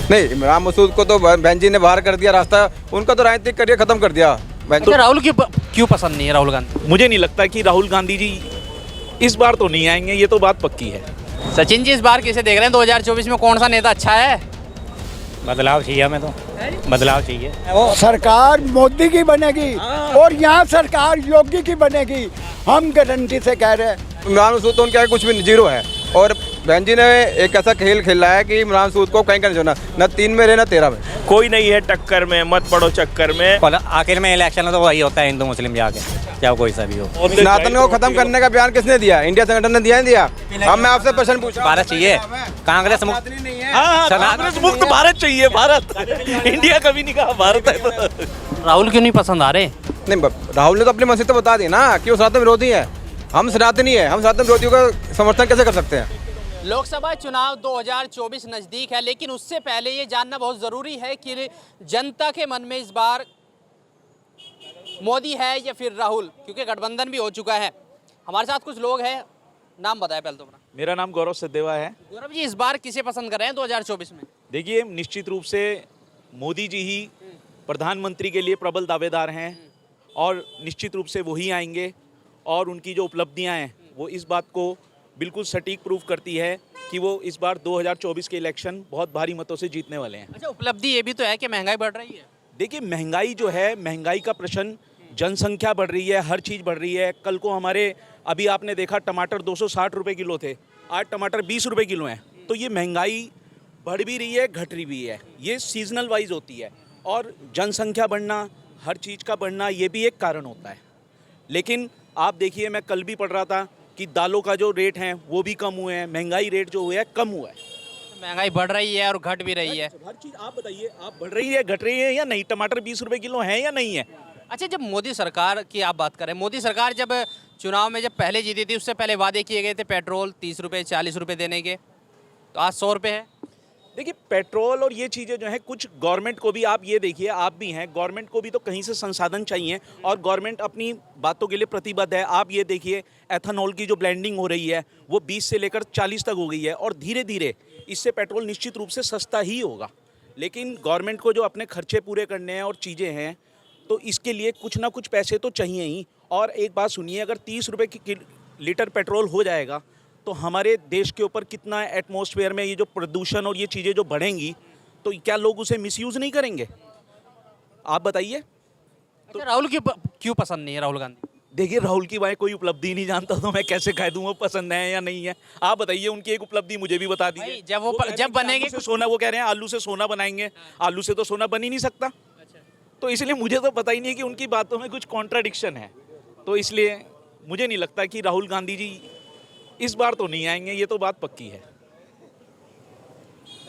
नहीं, इमरान मसूद को तो बहन जी ने बाहर कर दिया रास्ता, उनका तो राजनीतिक करियर खत्म कर दिया। अच्छा, राहुल क्यों पसंद नहीं है राहुल गांधी? मुझे नहीं लगता कि राहुल गांधी जी इस बार तो नहीं आएंगे, ये तो बात पक्की है। सचिन जी इस बार किसे देख रहे हैं 2024 में, कौन सा नेता अच्छा है? बदलाव चाहिए हमें, तो बदलाव चाहिए। सरकार मोदी की बनेगी और यहाँ सरकार योगी की बनेगी, हम गारंटी से कह रहे हैं। इमरान मसूद तो उनके आगे कुछ भी जीरो है, और बहन जी ने एक ऐसा खेल खेला है कि इमरान मसूद को कहीं का नहीं छोड़ना, न 3 में रहे न 13 में। कोई नहीं है टक्कर में, मत पड़ो चक्कर में। आखिर में इलेक्शन तो वही होता है, हिंदू मुस्लिम जाके, चाहे कोई सा भी हो। सनातन को खत्म करने का बयान किसने दिया? इंडिया संगठन ने दिया, नहीं दिया? अब मैं आपसे प्रश्न पूछा, भारत चाहिए, कांग्रेस मुक्त नहीं है। कांग्रेस मुक्त भारत चाहिए, भारत इंडिया कभी नहीं कहा, भारत है तो। राहुल क्यों नहीं पसंद आ रहे? नहीं, राहुल ने तो अपनी मनसी तो बता दी ना कि वो सनातन विरोधी है। हम सनातनी है, हम सनातन विरोधियों का समर्थन कैसे कर सकते हैं? लोकसभा चुनाव 2024 नज़दीक है, लेकिन उससे पहले ये जानना बहुत ज़रूरी है कि जनता के मन में इस बार मोदी है या फिर राहुल, क्योंकि गठबंधन भी हो चुका है। हमारे साथ कुछ लोग हैं, नाम बताएं पहले तो अपना। मेरा नाम गौरव सचदेवा है। गौरव जी, इस बार किसे पसंद कर रहे हैं 2024 में? देखिए, निश्चित रूप से मोदी जी ही प्रधानमंत्री के लिए प्रबल दावेदार हैं, और निश्चित रूप से वही आएंगे, और उनकी जो उपलब्धियां हैं वो इस बात को बिल्कुल सटीक प्रूफ करती है कि वो इस बार 2024 के इलेक्शन बहुत भारी मतों से जीतने वाले हैं। अच्छा, उपलब्धि ये भी तो है कि महंगाई बढ़ रही है। देखिए, महंगाई जो है, महंगाई का प्रश्न, जनसंख्या बढ़ रही है, हर चीज़ बढ़ रही है। कल को हमारे अभी आपने देखा टमाटर 260 रुपये किलो थे, आज टमाटर 20 रुपये किलो हैं। तो ये महंगाई बढ़ भी रही है, घट रही भी है, ये सीजनल वाइज होती है। और जनसंख्या बढ़ना, हर चीज़ का बढ़ना, ये भी एक कारण होता है। लेकिन आप देखिए, मैं कल भी पढ़ रहा था कि दालों का जो रेट है वो भी कम हुए हैं, महंगाई रेट जो हुआ है कम हुआ है। महंगाई बढ़ रही है और घट भी रही है। हर चीज़ आप बताइए, आप बढ़ रही है, घट रही है या नहीं? टमाटर 20 रुपये किलो है या नहीं है? अच्छा, जब मोदी सरकार की आप बात करें, मोदी सरकार जब चुनाव में जब पहले जीती थी, उससे पहले वादे किए गए थे पेट्रोल 30 रुपये 40 रुपये देने के, तो आज 100 रुपये है। देखिए, पेट्रोल और ये चीज़ें जो हैं, कुछ गवर्नमेंट को भी, आप ये देखिए, आप भी हैं, गवर्नमेंट को भी तो कहीं से संसाधन चाहिए, और गवर्नमेंट अपनी बातों के लिए प्रतिबद्ध है। आप ये देखिए, एथेनॉल की जो ब्लेंडिंग हो रही है वो 20 से लेकर 40 तक हो गई है, और धीरे धीरे इससे पेट्रोल निश्चित रूप से सस्ता ही होगा। लेकिन गवर्नमेंट को जो अपने खर्चे पूरे करने हैं और चीज़ें हैं, तो इसके लिए कुछ ना कुछ पैसे तो चाहिए ही। और एक बात सुनिए, अगर 30 रुपये की लीटर पेट्रोल हो जाएगा तो हमारे देश के ऊपर कितना एटमॉस्फेयर में ये जो प्रदूषण और ये चीज़ें जो बढ़ेंगी, तो क्या लोग उसे मिसयूज़ नहीं करेंगे? आप बताइए। तो राहुल क्यों पसंद नहीं है राहुल गांधी? देखिए, राहुल की भाई कोई उपलब्धि नहीं जानता, तो मैं कैसे कह दूँ वो पसंद है या नहीं है? आप बताइए, उनकी एक उपलब्धि मुझे भी बता दीजिए। जब बनेंगे सोना, वो कह रहे हैं आलू से सोना बनाएंगे, आलू से तो सोना बन ही नहीं सकता। तो इसलिए मुझे तो पता ही नहीं है कि उनकी बातों में कुछ कॉन्ट्राडिक्शन है। तो इसलिए मुझे नहीं लगता कि राहुल गांधी जी इस बार तो नहीं आएंगे, ये तो बात पक्की है।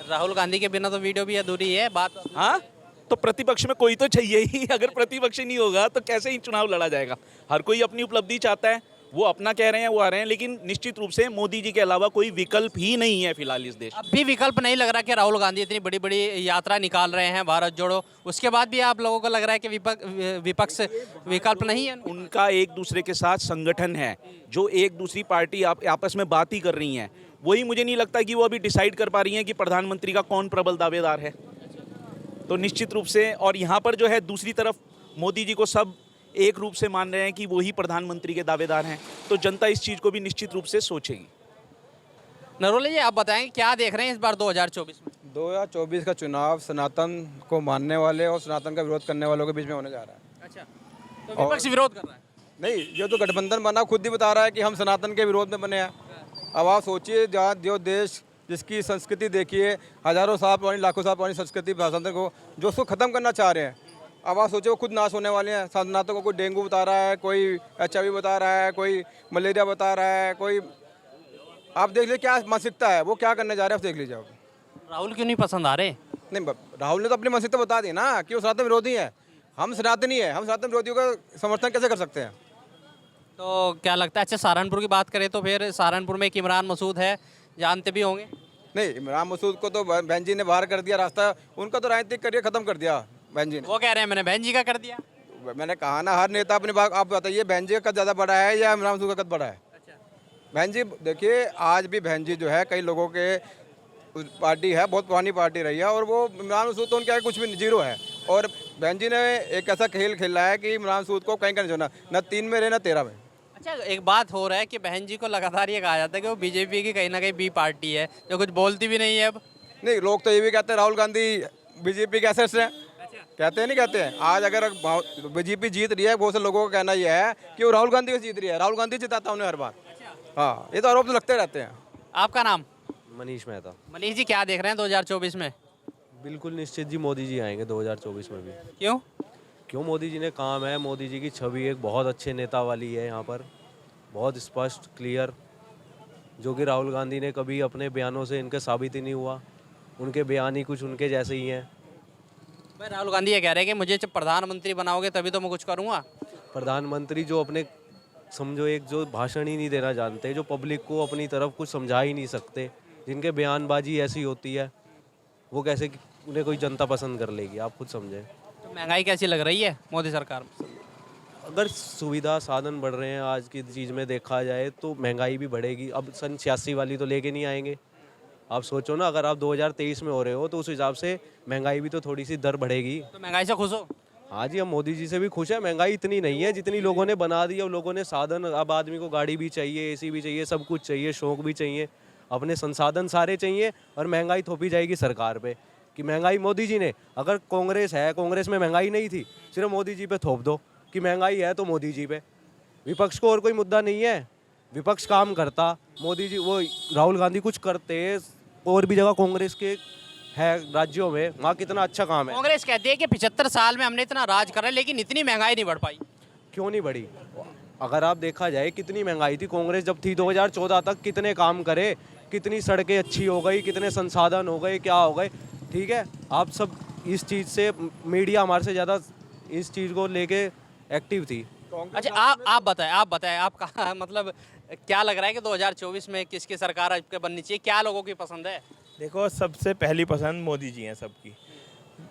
राहुल गांधी के बिना तो वीडियो भी अधूरी है बात। हाँ, तो प्रतिपक्ष में कोई तो चाहिए ही। अगर प्रतिपक्ष नहीं होगा तो कैसे ही चुनाव लड़ा जाएगा? हर कोई अपनी उपलब्धि चाहता है, वो अपना कह रहे हैं, वो आ रहे हैं, लेकिन निश्चित रूप से मोदी जी के अलावा कोई विकल्प ही नहीं है फिलहाल इस देश में। अब भी विकल्प नहीं लग रहा कि राहुल गांधी इतनी बड़ी बड़ी यात्रा निकाल रहे हैं भारत जोड़ो, उसके बाद भी आप लोगों को लग रहा है कि विपक्ष विकल्प नहीं है? उनका एक दूसरे के साथ संगठन है, जो एक दूसरी पार्टी आपस में बात ही कर रही हैं, वही मुझे नहीं लगता कि वो अभी डिसाइड कर पा रही हैं कि प्रधानमंत्री का कौन प्रबल दावेदार है। तो निश्चित रूप से, और यहाँ पर जो है दूसरी तरफ मोदी जी को सब एक रूप से मान रहे हैं कि वो ही प्रधानमंत्री के दावेदार हैं, तो जनता इस चीज़ को भी निश्चित रूप से सोचेगी। नरोले जी, आप बताएं क्या देख रहे हैं इस बार 2024 में? 2024 का चुनाव सनातन को मानने वाले और सनातन का विरोध करने वालों के बीच में होने जा रहा है। अच्छा, तो विपक्ष विरोध कर रहा है? नहीं, ये तो गठबंधन बना खुद ही बता रहा है कि हम सनातन के विरोध में बने हैं। अब आप सोचिए, जहाँ जो देश जिसकी संस्कृति देखिए, हज़ारों साल पुरानी, लाखों साल पुरानी संस्कृति भाषांतर को जो उसको ख़त्म करना चाह रहे हैं, अब आप सोचिए वो खुद नाश होने वाले हैं। सनातन को कोई डेंगू बता रहा है, कोई HIV बता रहा है, कोई मलेरिया बता रहा है, कोई, आप देख लीजिए क्या मानसिकता है, वो क्या करने जा रहे हैं, आप देख लीजिए। आप राहुल क्यों नहीं पसंद आ रहे? नहीं, राहुल ने तो अपनी मानसिकता बता दी ना कि वो सनातन विरोधी है। हम सनातनी है, हम सनातन विरोधियों का समर्थन कैसे कर सकते हैं? तो क्या लगता है? अच्छा, सहारनपुर की बात करें तो फिर सहारनपुर में एक इमरान मसूद है, जानते भी होंगे। नहीं, इमरान मसूद को तो बहन जी ने बाहर कर दिया रास्ता, उनका तो राजनीतिक करियर खत्म कर दिया बहन जी ने। वो कह रहे हैं मैंने बहन जी का कर दिया। मैंने कहा ना, हर नेता अपनी बात, आप बताइए बहन जी का कद ज़्यादा बड़ा है या इमरान मसूद का कद बड़ा है? अच्छा, बहन जी देखिए, आज भी बहन जी जो है कई लोगों के पार्टी है, बहुत पुरानी पार्टी रही है, और वो इमरान मसूद तो उनके आगे कुछ भी जीरो है। और बहन जी ने एक ऐसा खेल खेला है कि इमरान मसूद को कहीं का नहीं छोड़ना, न 3 में रहे न 13 में। अच्छा, एक बात हो रहा है कि बहन जी को लगातार ये कहा जाता है कि वो बीजेपी की कहीं ना कहीं बी पार्टी है, जो कुछ बोलती भी नहीं है अब। नहीं, लोग तो ये भी कहते हैं राहुल गांधी बीजेपी के एसेट्स हैं, कहते हैं नहीं कहते हैं। आज अगर बीजेपी जीत रही है, बहुत से लोगों का कहना यह है कि वो राहुल गांधी को जीत रही है, राहुल गांधी जिताता उन्हें हर बार। हाँ, ये तो आरोप तो लगते रहते हैं। आपका नाम? मनीष मेहता। मनीष जी, क्या देख रहे हैं 2024 में? बिल्कुल निश्चित जी, मोदी जी आएंगे 2024 में भी। क्यों? मोदी जी ने काम है, मोदी जी की छवि एक बहुत अच्छे नेता वाली है यहाँ पर, बहुत स्पष्ट क्लियर, जो कि राहुल गांधी ने कभी अपने बयानों से इनका साबित ही नहीं हुआ। उनके बयान ही कुछ उनके जैसे ही हैं। भाई राहुल गांधी ये कह रहे हैं कि मुझे जब प्रधानमंत्री बनाओगे तभी तो मैं कुछ करूँगा। प्रधानमंत्री जो अपने समझो एक जो भाषण ही नहीं देना जानते, जो पब्लिक को अपनी तरफ कुछ समझा ही नहीं सकते, जिनके बयानबाजी ऐसी होती है, वो कैसे उन्हें कोई जनता पसंद कर लेगी, आप खुद समझें। तो महंगाई कैसी लग रही है मोदी सरकार में? अगर सुविधा साधन बढ़ रहे हैं आज की चीज़ में देखा जाए तो महंगाई भी बढ़ेगी। अब सन 86 वाली तो लेके नहीं आएंगे। आप सोचो ना, अगर आप 2023 में हो रहे हो तो उस हिसाब से महंगाई भी तो थोड़ी सी दर बढ़ेगी। तो महंगाई से खुश हो? हाँ जी, हम मोदी जी से भी खुश हैं। महंगाई इतनी नहीं है जितनी लोगों ने बना दी। अब लोगों ने साधन, अब आदमी को गाड़ी भी चाहिए, एसी भी चाहिए, सब कुछ चाहिए, शौक भी चाहिए, अपने संसाधन सारे चाहिए, और महंगाई थोपी जाएगी सरकार पे कि महंगाई मोदी जी ने। अगर कांग्रेस है, कांग्रेस में महंगाई नहीं थी, सिर्फ मोदी जी पे थोप दो कि महंगाई है तो मोदी जी पे। विपक्ष को और कोई मुद्दा नहीं है, विपक्ष काम करता, मोदी जी वो राहुल गांधी कुछ करते। और भी जगह कांग्रेस के है राज्यों में, वहाँ कितना अच्छा काम है। कांग्रेस कहती है कि 75 साल में हमने इतना राज करा लेकिन इतनी महंगाई नहीं बढ़ पाई। क्यों नहीं बढ़ी? अगर आप देखा जाए कितनी महंगाई थी कांग्रेस जब थी 2014 तक, कितने काम करे, कितनी सड़कें अच्छी हो गई, कितने संसाधन हो गए, क्या हो गए। ठीक है, आप सब इस चीज़ से, मीडिया हमारे से ज़्यादा इस चीज़ को लेके एक्टिव थी। अच्छा, आप बताएं आपका मतलब क्या लग रहा है कि 2024 में किसकी सरकार आपके बननी चाहिए, क्या लोगों की पसंद है? देखो, सबसे पहली पसंद मोदी जी हैं सबकी।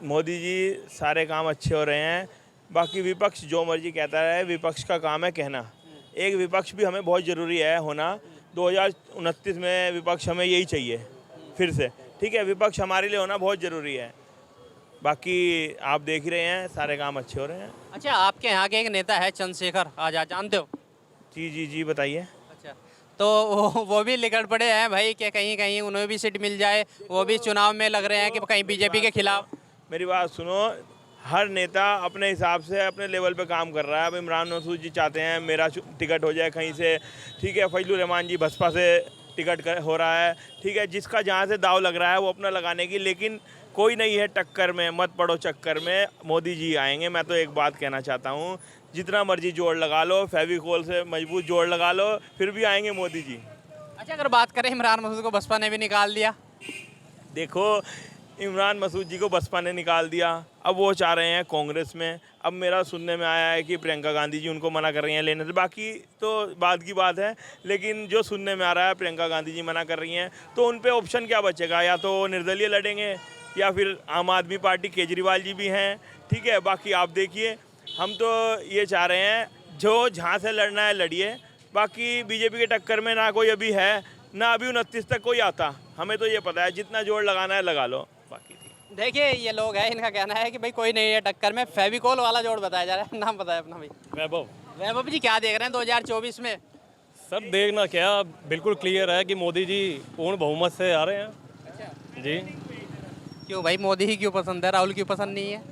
मोदी जी सारे काम अच्छे हो रहे हैं। बाकी विपक्ष जो मर्जी कहता है, विपक्ष का काम है कहना। एक विपक्ष भी हमें बहुत ज़रूरी है होना। 2029 में विपक्ष हमें यही चाहिए फिर से। ठीक है, विपक्ष हमारे लिए होना बहुत ज़रूरी है। बाकी आप देख ही रहे हैं, सारे काम अच्छे हो रहे हैं। अच्छा, आपके यहाँ के एक नेता है चंद्रशेखर आज़ाद, जानते हो? जी बताइए। अच्छा, तो वो भी लिकड़ पड़े हैं भाई कि कहीं कहीं उन्हें भी सीट मिल जाए, वो भी चुनाव में लग रहे हैं कि कहीं बीजेपी के खिलाफ। मेरी बात सुनो, हर नेता अपने हिसाब से अपने लेवल पे काम कर रहा है। अब इमरान मसूद जी चाहते हैं मेरा टिकट हो जाए कहीं से, ठीक है। फजलुर रहमान जी बसपा से टिकट हो रहा है, ठीक है। जिसका जहाँ से दाव लग रहा है वो अपना लगाने की, लेकिन कोई नहीं है टक्कर में, मत पड़ो चक्कर में, मोदी जी आएंगे। मैं तो एक बात कहना चाहता हूँ, जितना मर्जी जोड़ लगा लो, फेविकोल से मजबूत जोड़ लगा लो, फिर भी आएंगे मोदी जी। अच्छा, अगर बात करें इमरान मसूद को बसपा ने भी निकाल दिया। देखो, इमरान मसूद जी को बसपा ने निकाल दिया, अब वो चाह रहे हैं कांग्रेस में। अब मेरा सुनने में आया है कि प्रियंका गांधी जी उनको मना कर रही हैं लेने से। बाकी तो बाद की बात है, लेकिन जो सुनने में आ रहा है प्रियंका गांधी जी मना कर रही हैं, तो उन पे ऑप्शन क्या बचेगा? या तो निर्दलीय लड़ेंगे, या फिर आम आदमी पार्टी केजरीवाल जी भी हैं, ठीक है। बाकी आप देखिए, हम तो ये चाह रहे हैं जो जहाँ से लड़ना है लड़िए। बाकी बीजेपी के टक्कर में ना कोई अभी है, ना अभी 29 तक कोई आता। हमें तो ये पता है जितना जोड़ लगाना है लगा लो। बाकी देखिए, ये लोग हैं, इनका कहना है कि भाई कोई नहीं है टक्कर में, फेविकोल वाला जोड़ बताया जा रहा है। नाम बताया अपना भाई। वैभव जी, क्या देख रहे हैं 2024 में? सर देखना क्या, बिल्कुल क्लियर है कि मोदी जी पूर्ण बहुमत से आ रहे हैं। जी। क्यों भाई, मोदी ही क्यों पसंद है, राहुल क्यों पसंद नहीं है?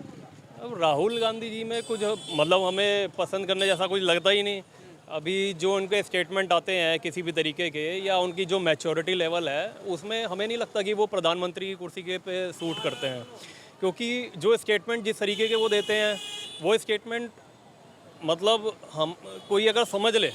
अब राहुल गांधी जी में कुछ मतलब हमें पसंद करने जैसा कुछ लगता ही नहीं। अभी जो उनके स्टेटमेंट आते हैं किसी भी तरीके के, या उनकी जो मैच्योरिटी लेवल है, उसमें हमें नहीं लगता कि वो प्रधानमंत्री की कुर्सी के पे सूट करते हैं। क्योंकि जो स्टेटमेंट जिस तरीके के वो देते हैं, वो स्टेटमेंट मतलब हम कोई अगर समझ ले,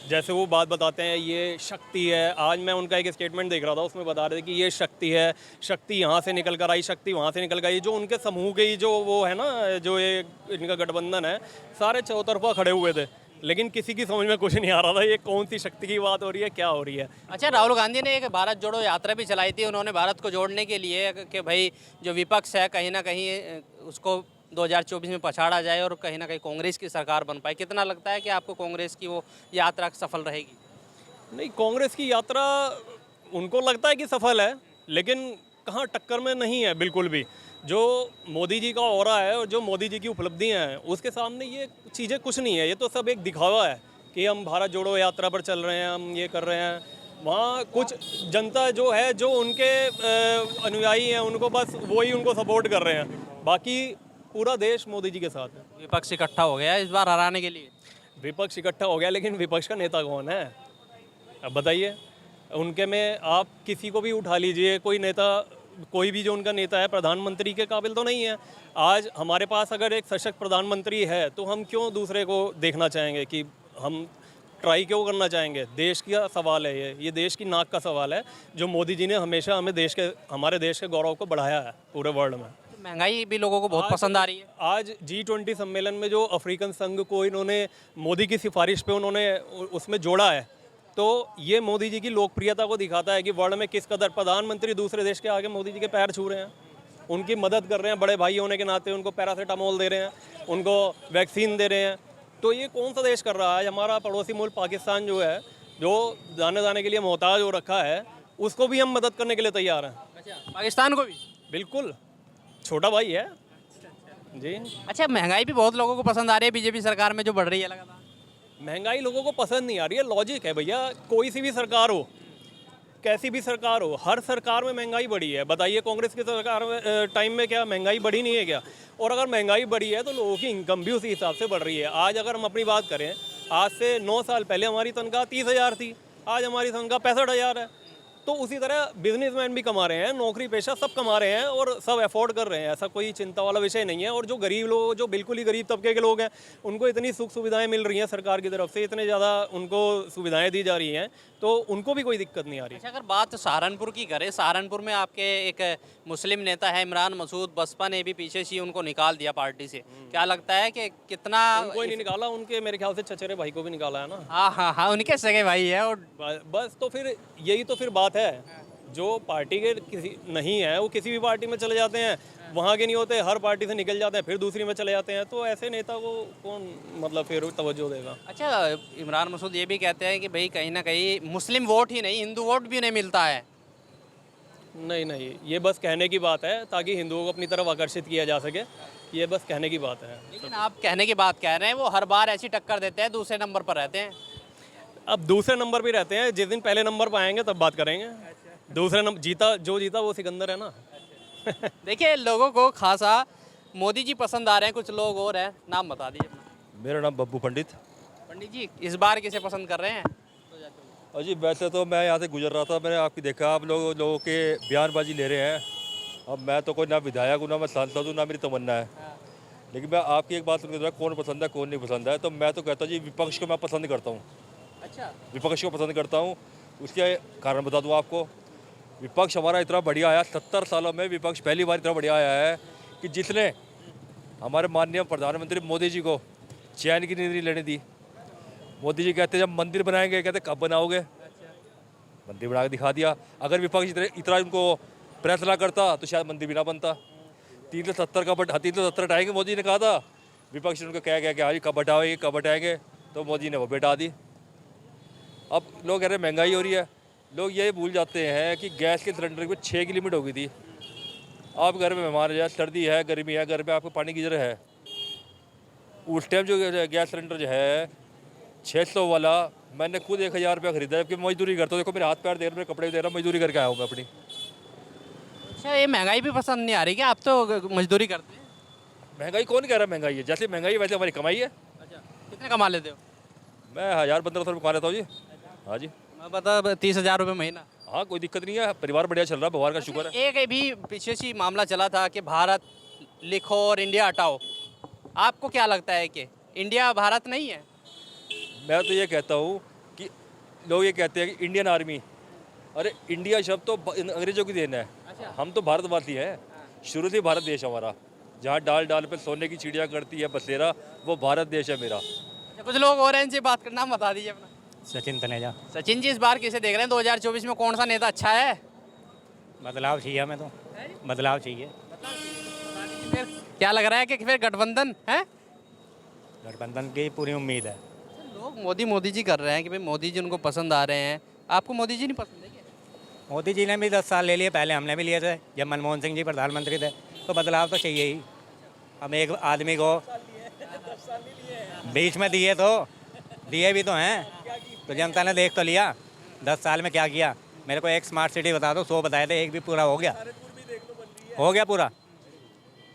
जैसे वो बात बताते हैं ये शक्ति है। आज मैं उनका एक स्टेटमेंट देख रहा था, उसमें बता रहे थे कि ये शक्ति है, शक्ति यहाँ से निकल कर आई, शक्ति वहाँ से निकल कर आई। जो उनके समूह के ही जो वो है ना, जो ये इनका गठबंधन है, सारे चौतरफा खड़े हुए थे, लेकिन किसी की समझ में कुछ नहीं आ रहा था ये कौन सी शक्ति की बात हो रही है, क्या हो रही है। अच्छा, राहुल गांधी ने एक भारत जोड़ो यात्रा भी चलाई थी। उन्होंने भारत को जोड़ने के लिए कि भाई जो विपक्ष है कहीं ना कहीं उसको 2024 में पछाड़ा जाए और कहीं ना कहीं कांग्रेस की सरकार बन पाए। कितना लगता है कि आपको कांग्रेस की वो यात्रा सफल रहेगी? नहीं, कांग्रेस की यात्रा उनको लगता है कि सफल है, लेकिन कहाँ टक्कर में नहीं है बिल्कुल भी। जो मोदी जी का ऑरा है और जो मोदी जी की उपलब्धियां हैं उसके सामने ये चीज़ें कुछ नहीं है। ये तो सब एक दिखावा है कि हम भारत जोड़ो यात्रा पर चल रहे हैं, हम ये कर रहे हैं। वहाँ कुछ जनता जो है, जो उनके अनुयायी हैं, उनको बस वही उनको सपोर्ट कर रहे हैं, बाकी पूरा देश मोदी जी के साथ है। विपक्ष इकट्ठा हो गया इस बार हराने के लिए। विपक्ष इकट्ठा हो गया, लेकिन विपक्ष का नेता कौन है अब बताइए। उनके में आप किसी को भी उठा लीजिए, कोई नेता, कोई भी जो उनका नेता है प्रधानमंत्री के काबिल तो नहीं है। आज हमारे पास अगर एक सशक्त प्रधानमंत्री है तो हम क्यों दूसरे को देखना चाहेंगे, कि हम ट्राई क्यों करना चाहेंगे। देश का सवाल है ये देश की नाक का सवाल है, जो मोदी जी ने हमेशा हमारे देश के गौरव को बढ़ाया है पूरे वर्ल्ड में। महंगाई भी लोगों को बहुत पसंद आ रही है। आज G20 सम्मेलन में जो अफ्रीकन संघ को इन्होंने मोदी की सिफारिश पे उन्होंने उसमें जोड़ा है, तो ये मोदी जी की लोकप्रियता को दिखाता है कि वर्ल्ड में किस कदर प्रधानमंत्री दूसरे देश के आगे मोदी जी के पैर छू रहे हैं, उनकी मदद कर रहे हैं, बड़े भाई होने के नाते उनको पैरासीटामोल दे रहे हैं, उनको वैक्सीन दे रहे हैं। तो ये कौन सा देश कर रहा है? हमारा पड़ोसी मुल्क पाकिस्तान जो है, जो दाने के लिए मोहताज हो रखा है, उसको भी हम मदद करने के लिए तैयार हैं। अच्छा, पाकिस्तान को भी? बिल्कुल, छोटा भाई है जी। अच्छा, महंगाई भी बहुत लोगों को पसंद आ रही है बीजेपी सरकार में जो बढ़ रही है लगातार। महंगाई लोगों को पसंद नहीं आ रही है, लॉजिक है भैया। कोई सी भी सरकार हो, कैसी भी सरकार हो, हर सरकार में महंगाई बढ़ी है। बताइए कांग्रेस की सरकार में टाइम में क्या महंगाई बढ़ी नहीं है क्या? और अगर महंगाई बढ़ी है तो लोगों की इनकम भी उसी हिसाब से बढ़ रही है। आज अगर हम अपनी बात करें, आज से 9 साल पहले हमारी तनख्वाह 30,000 थी, आज हमारी तनख्वाह 65,000 है। तो उसी तरह बिजनेसमैन भी कमा रहे हैं, नौकरी पेशा सब कमा रहे हैं और सब अफोर्ड कर रहे हैं। ऐसा कोई चिंता वाला विषय नहीं है। और जो गरीब लोग, जो बिल्कुल ही गरीब तबके के लोग हैं, उनको इतनी सुख सुविधाएं मिल रही हैं सरकार की तरफ से, इतने ज़्यादा उनको सुविधाएं दी जा रही हैं, तो उनको भी कोई दिक्कत नहीं आ रही। अच्छा, अगर बात सहारनपुर की करें, सहारनपुर में आपके एक मुस्लिम नेता है इमरान मसूद, बसपा ने भी पीछे से उनको निकाल दिया पार्टी से। क्या लगता है कि कितना? उनको ही नहीं निकाला, उनके मेरे ख्याल से चचेरे भाई को भी निकाला है ना। हाँ, उनके सगे भाई है। और बस तो फिर यही तो फिर बात है। जो पार्टी के किसी नहीं है वो किसी भी पार्टी में चले जाते हैं, वहाँ के नहीं होते, हर पार्टी से निकल जाते हैं, फिर दूसरी में चले जाते हैं। तो ऐसे नेता को कौन मतलब फिर तवज्जो देगा? अच्छा, इमरान मसूद ये भी कहते हैं कि भाई कहीं ना कहीं मुस्लिम वोट ही नहीं, हिंदू वोट भी नहीं मिलता है। नहीं, ये बस कहने की बात है ताकि हिंदुओं को अपनी तरफ आकर्षित किया जा सके। ये बस कहने की बात है। लेकिन आप कहने की बात कह रहे हैं, वो हर बार ऐसी टक्कर देते हैं, दूसरे नंबर पर रहते हैं। अब दूसरे नंबर भी रहते हैं, जिस दिन पहले नंबर पर आएंगे तब बात करेंगे। दूसरे नंबर जो जीता वो सिकंदर है ना। देखिए, लोगों को खासा मोदी जी पसंद आ रहे हैं, कुछ लोग और हैं। नाम बता दीजिए अपना। मेरा नाम बब्बू पंडित। पंडित जी, इस बार किसे पसंद कर रहे हैं? अजी वैसे तो मैं यहाँ से गुजर रहा था, मैंने आपकी देखा आप लोगों के बयानबाजी ले रहे हैं। अब मैं तो कोई ना विधायक हूँ, ना मैं सांसद हूँ, ना मेरी तमन्ना है। लेकिन मैं आपकी एक बात सुन, कौन पसंद है कौन नहीं पसंद है, तो मैं तो कहता हूँ जी विपक्ष को मैं पसंद करता हूँ। अच्छा, विपक्ष को पसंद करता हूँ। उसके कारण बता दूँ आपको, विपक्ष हमारा इतना बढ़िया आया, 70 सालों में विपक्ष पहली बार इतना बढ़िया आया है कि जिसने हमारे माननीय प्रधानमंत्री मोदी जी को चैन की नींद नहीं लेने दी। मोदी जी कहते जब मंदिर बनाएंगे, कहते कब बनाओगे? मंदिर बना के दिखा दिया। अगर विपक्ष इतना उनको प्रेस ना करता तो शायद मंदिर भी ना बनता। 370 का 370 हटाएंगे मोदी ने कहा था, विपक्ष ने उनको कह गया कि हाँ जी कब हटाएंगे कब हटाएंगे, तो मोदी ने वो बैठा दी। अब लोग कह रहे महंगाई हो रही है, लोग ये भूल जाते हैं कि गैस के सिलेंडर में 6 की लिमिट हो गई थी। आप घर में मेहमान है, सर्दी है, गर्मी है, घर में आपको पानी की ज़रूरत है। उस टाइम जो गैस सिलेंडर जो है 600 वाला, मैंने खुद 1000 रुपया खरीदा, जबकि मजदूरी करता हूँ। देखो मेरे हाथ पैर दे रहे, मेरे कपड़े दे रहा, मजदूरी करके आया हूँ मैं अपनी। अच्छा, ये महंगाई भी पसंद नहीं आ रही क्या? आप तो मजदूरी करते हैं। महंगाई कौन कह रहा है महंगाई है? जैसे महंगाई है वैसे हमारी कमाई है। अच्छा, कितने कमा लेते हो? मैं 1000-1500 रुपये कमा लेता हूँ जी। हाँ जी, मैं बता 30,000 रुपये महीना। हाँ कोई दिक्कत नहीं है, परिवार बढ़िया चल रहा है, भगवान का शुक्र है। एक भी पीछे से मामला चला था कि भारत लिखो और इंडिया हटाओ। आपको क्या लगता है कि इंडिया भारत नहीं है? मैं तो ये कहता हूँ कि लोग ये कहते हैं कि इंडियन आर्मी, अरे इंडिया शब्द तो अंग्रेजों की देन है। अच्छा। हम तो भारतवासी हैं, शुरू से भारत देश हमारा। जहाँ डाल डाल पे सोने की चिड़िया करती है बसेरा, वो भारत देश है मेरा। कुछ लोग और हैं, इनसे बात करना, नाम बता दीजिए अपना। सचिन तनेजा। सचिन जी, इस बार किसे देख रहे हैं? 2024 में कौन सा नेता अच्छा है? बदलाव चाहिए हमें, तो बदलाव चाहिए। फिर क्या लग रहा है कि फिर गठबंधन है? गठबंधन की पूरी उम्मीद है। लोग मोदी जी कर रहे हैं कि भाई मोदी जी उनको पसंद आ रहे हैं। आपको मोदी जी नहीं पसंद है क्या? मोदी जी ने भी 10 साल ले लिए, पहले हमने भी लिए थे जब मनमोहन सिंह जी प्रधानमंत्री थे। तो बदलाव तो चाहिए ही। हम एक आदमी को बीच में दिए भी तो हैं, तो जनता ने देख तो लिया 10 साल में क्या किया। मेरे को एक स्मार्ट सिटी बता दो, 100 बताए थे, एक भी पूरा हो गया? हो गया पूरा?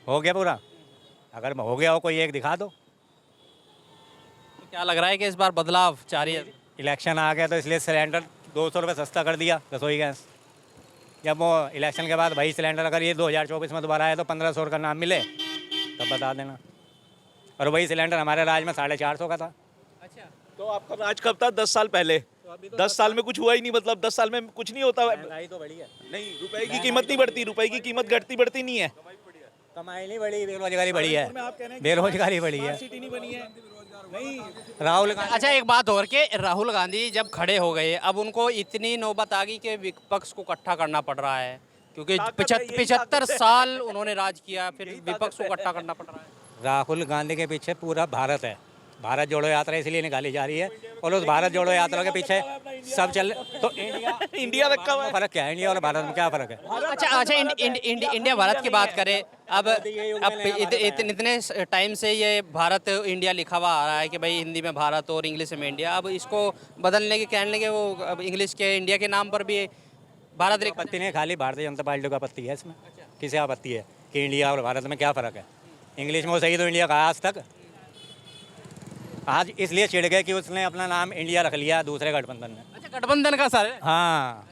हो गया पूरा? अगर हो गया हो कोई एक दिखा दो। तो क्या लग रहा है कि इस बार बदलाव जारी है? इलेक्शन आ गया तो इसलिए सिलेंडर 200 रुपये सस्ता कर दिया रसोई गैस। जब वो इलेक्शन के बाद वही सिलेंडर अगर ये 2024 में दोबारा आए तो 1500 का नाम मिले तब बता देना। और वही सिलेंडर हमारे राज्य में 450 का था। अच्छा, तो आपका राज कब था? 10 साल पहले। 10 साल में कुछ हुआ ही नहीं, मतलब 10 साल में कुछ नहीं होता। महंगाई तो बढ़ी है। नहीं, रुपए की कीमत नहीं बढ़ती, रुपए की कीमत घटती बढ़ती नहीं है। कमाई नहीं बढ़ी, बेरोजगारी बढ़ी है। बेरोजगारी बढ़ी है। सिटी नहीं बनी है। नहीं, राहुल गांधी अच्छा, एक बात और के राहुल गांधी जब खड़े हो गए, अब उनको इतनी नौबत आ गई कि विपक्ष को इकट्ठा करना पड़ रहा है, क्योंकि ताकत है, यही 75 ताकत है। साल उन्होंने राज किया, फिर विपक्ष को इकट्ठा करना पड़ रहा है। राहुल गांधी के पीछे पूरा भारत है। भारत जोड़ो यात्रा इसलिए निकाली जा रही है, और उस भारत जोड़ो यात्रा के पीछे सब चल तो इंडिया रखा हुआ है। फर्क क्या है? इंडिया और भारत में क्या फर्क है? अच्छा, इंडिया भारत की बात करें, अब इतने टाइम से ये भारत इंडिया लिखा हुआ आ रहा है कि भाई हिंदी में भारत और इंग्लिश में इंडिया। अब इसको बदलने के कहने लगे, वो अब इंग्लिश के इंडिया के नाम पर भी भारत आपत्ति नहीं, खाली भारतीय जनता पार्टी को आपत्ति है इसमें। किसे आपत्ति है कि इंडिया और भारत में क्या फ़र्क है? इंग्लिश में वो सही तो इंडिया कहा आज तक। आज इसलिए चिढ़ गए कि उसने अपना नाम इंडिया रख लिया दूसरे गठबंधन में। अच्छा, गठबंधन का सर है? हाँ,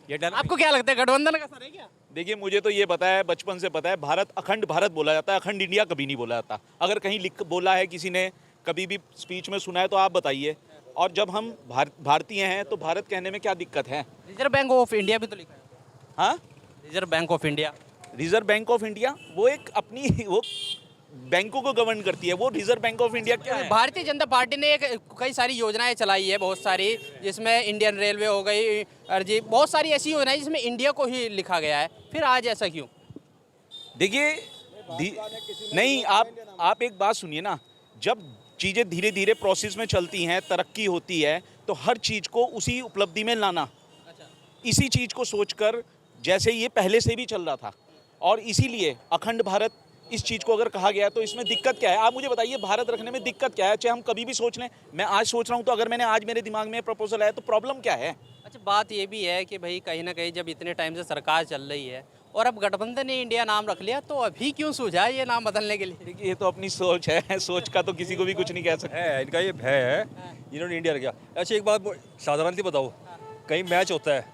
ये डर। आपको क्या लगता है गठबंधन का सर है क्या? देखिए, मुझे तो ये पता है, बचपन से पता है, भारत अखंड भारत बोला जाता है, अखंड इंडिया कभी नहीं बोला जाता। अगर कहीं लिख बोला है किसी ने, कभी भी स्पीच में सुना है तो आप बताइए। और जब हम भारतीय हैं तो भारत कहने में क्या दिक्कत है? रिजर्व बैंक ऑफ इंडिया भी तो लिखा है। हाँ, reserve bank of India. Reserve bank of India वो एक अपनी वो बैंकों को गवर्न करती है। वो रिजर्व बैंक ऑफ इंडिया क्या है? भारतीय जनता पार्टी ने कई सारी योजनाएं चलाई है, बहुत सारी, जिसमें इंडियन रेलवे हो गई, और जी बहुत सारी ऐसी योजनाएं जिसमें इंडिया को ही लिखा गया है। फिर आज ऐसा क्यों? देखिए, नहीं, आप एक बात सुनिए ना, जब चीज़ें धीरे धीरे प्रोसेस में चलती हैं, तरक्की होती है, तो हर चीज़ को उसी उपलब्धि में लाना, इसी चीज़ को सोचकर, जैसे ये पहले से भी चल रहा था, और इसीलिए अखंड भारत इस चीज़ को अगर कहा गया तो इसमें दिक्कत क्या है? आप मुझे बताइए, भारत रखने में दिक्कत क्या है? चाहे हम कभी भी सोच लें, मैं आज सोच रहा हूँ तो अगर मैंने आज मेरे दिमाग में प्रपोजल आया तो प्रॉब्लम क्या है? अच्छा, बात ये भी है कि भाई कहीं ना कहीं जब इतने टाइम से सरकार चल रही है और अब गठबंधन ने इंडिया नाम रख लिया, तो अभी क्यों सूझा ये नाम बदलने के लिए? देखिए, ये तो अपनी सोच है, सोच का तो किसी को भी कुछ नहीं कह सकते। है इनका ये भय है, इन्होंने इंडिया रखा। अच्छा, एक बात साधारण सी बताओ, कहीं मैच होता है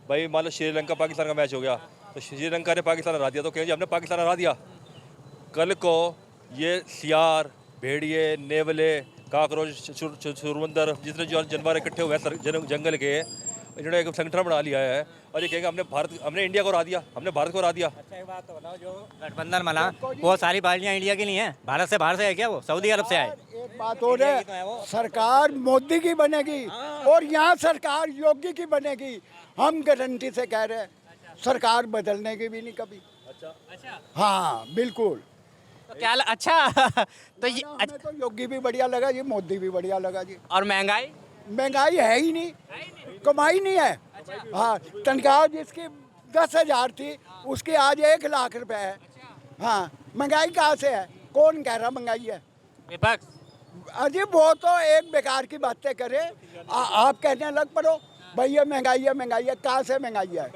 भाई, मान लो श्रीलंका पाकिस्तान का मैच हो गया, तो श्रीलंका ने पाकिस्तान हरा दिया, तो कहेंगे हमने पाकिस्तान हरा दिया। कल को ये सियार, भेड़िए, नेवले, काकरोच, सुरमंदर, जितने जो जानवर इकट्ठे हुए हैं जंगल के, इन्होंने एक संगठन बना लिया है और ये कहेंगे हमने इंडिया को हरा दिया, हमने भारत को हरा दिया। अच्छा, एक बात तो बताओ, जो गठबंधन बना वो सारी पार्टियां इंडिया की नहीं है, भारत से बाहर से है क्या? वो सऊदी अरब से आए। एक बात और है, सरकार मोदी की बनेगी और यहाँ सरकार योगी की बनेगी। हम गारंटी से कह रहे हैं, सरकार बदलने की भी नहीं कभी। अच्छा, हाँ, बिल्कुल। तो क्या अच्छा तो ये हमें तो योगी भी बढ़िया लगा जी, मोदी भी बढ़िया लगा जी। और महंगाई? महंगाई है ही नहीं, कमाई नहीं है। हाँ, तनख्वाह जिसकी 10,000 थी उसकी आज 1 लाख रुपए है। हाँ, महंगाई कहाँ से है? कौन कह रहा महंगाई है? विपक्ष। अजी वो तो एक बेकार की बातें करे, आप कहने लग पड़ो भैया महंगाई है, महंगाई है। कहाँ से महंगाई है?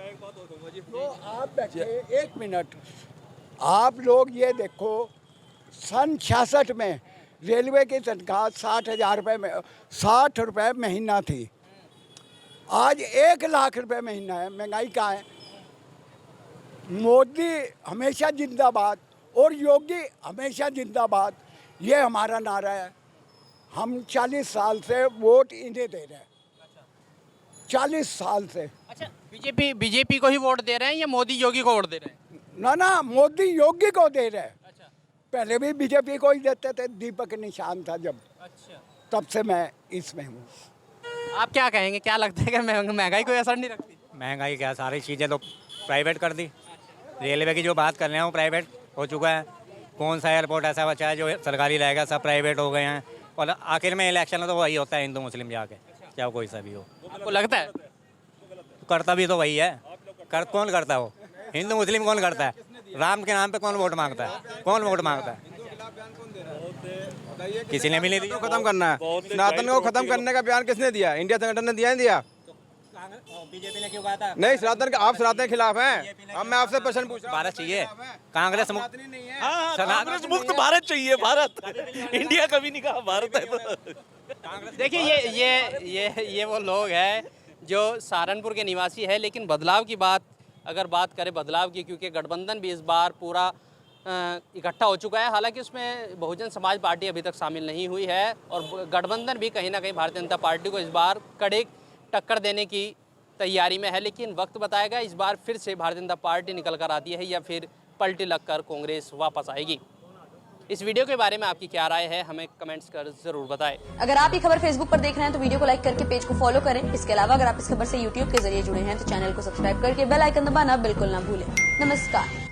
तो आप बैठे 1 मिनट, आप लोग ये देखो, सन 66 में रेलवे की तनख्वाह 60,000 रुपये में 60 रुपये महीना थी, आज 1 लाख रुपए महीना है। महंगाई कहाँ है? मोदी हमेशा जिंदाबाद और योगी हमेशा जिंदाबाद, ये हमारा नारा है। हम 40 साल से वोट इन्हें दे रहे हैं, 40 साल से। अच्छा, बीजेपी को ही वोट दे रहे हैं या मोदी योगी को वोट दे रहे हैं? ना, मोदी योगी को दे रहे हैं। पहले भी बीजेपी को ही देते थे, दीपक निशान था जब। अच्छा, तब से मैं इसमें हूँ। आप क्या कहेंगे, क्या लगता है कि महंगाई कोई असर नहीं रखती? महंगाई क्या, सारी चीज़ें तो प्राइवेट कर दी। रेलवे की जो बात कर रहे हैं वो प्राइवेट हो चुका है। कौन सा एयरपोर्ट ऐसा बचा है जो सरकारी रहेगा? सब प्राइवेट हो गए हैं। और आखिर में इलेक्शन तो वही होता है, हिंदू मुस्लिम जाके, चाहे कोई सा भी हो। आपको लगता है? करता भी तो वही है। कौन करता है वो? हिंदू मुस्लिम कौन करता है? राम के नाम पे कौन वोट मांगता है? कौन वोट मांगता है? किसी ने भी नहीं दिया। खत्म करना है सनातन को, खत्म करने का बयान किसने दिया? इंडिया संगठन ने दिया, नहीं दिया? बीजेपी ने क्यों कहा था? नहीं, सनातन का आप सनातन के खिलाफ हैं। अब मैं आपसे प्रश्न पूछ रहा हूं। भारत चाहिए, कांग्रेस सनातनी नहीं है। हाँ, कांग्रेस मुक्त भारत चाहिए, भारत। इंडिया कभी नहीं कहा भारत है तो। देखिए ये वो लोग हैं जो सहारनपुर के निवासी है, लेकिन बदलाव की अगर बात करें बदलाव की, क्योंकि गठबंधन भी इस बार पूरा इकट्ठा हो चुका है। हालांकि उसमें बहुजन समाज पार्टी अभी तक शामिल नहीं हुई है और गठबंधन भी कहीं ना कहीं भारतीय जनता पार्टी को इस बार कड़े टक्कर देने की तैयारी में है। लेकिन वक्त बताएगा इस बार फिर से भारतीय जनता पार्टी निकल कर आती है या फिर पलटी लगकर कांग्रेस वापस आएगी। इस वीडियो के बारे में आपकी क्या राय है, हमें कमेंट्स कर जरूर बताएं। अगर आप ये खबर फेसबुक पर देख रहे हैं तो वीडियो को लाइक करके पेज को फॉलो करें। इसके अलावा अगर आप इस खबर से यूट्यूब के जरिए जुड़े हैं तो चैनल को सब्सक्राइब करके बेल आइकन दबाना बिल्कुल ना भूलें। नमस्कार।